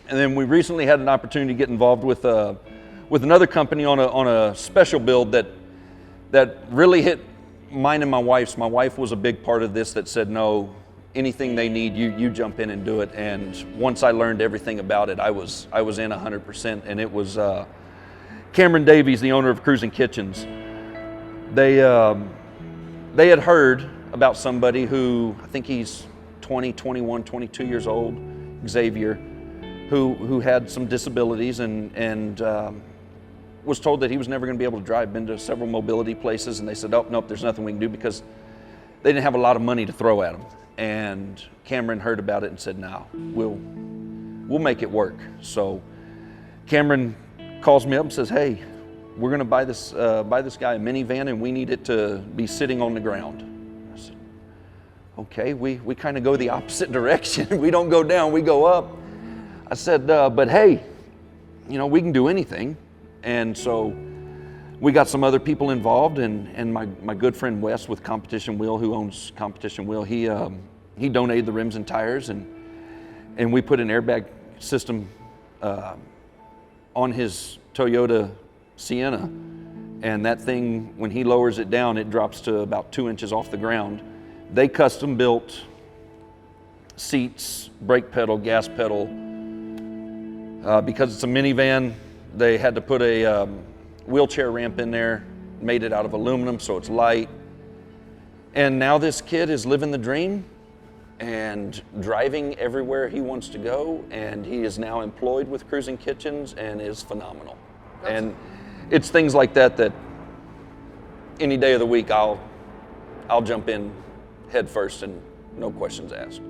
And then we recently had an opportunity to get involved with another company on a special build that really hit mine and my wife's. My wife was a big part of this, that said, no, anything they need, you jump in and do it. And once I learned everything about it, I was in 100%. And it was Cameron Davies, the owner of Cruising Kitchens. They had heard about somebody who, I think he's 20, 21, 22 years old, Xavier, who had some disabilities and was told that he was never going to be able to drive. Been to several mobility places, and they said, oh, nope, there's nothing we can do, because they didn't have a lot of money to throw at him. And Cameron heard about it and said, no, we'll make it work. So Cameron calls me up and says, hey, we're going to buy this guy a minivan, and we need it to be sitting on the ground. I said, okay, we kind of go the opposite direction. We don't go down, we go up. I said, but hey, we can do anything. And so we got some other people involved, and my good friend Wes with Competition Wheel, who owns Competition Wheel, he donated the rims and tires, and we put an airbag system on his Toyota Sienna. And that thing, when he lowers it down, it drops to about 2 inches off the ground. They custom built seats, brake pedal, gas pedal. Because it's a minivan, they had to put a wheelchair ramp in there, made it out of aluminum so it's light. And now this kid is living the dream and driving everywhere he wants to go, and he is now employed with Cruising Kitchens and is phenomenal. And it's things like that any day of the week I'll jump in head first and no questions asked.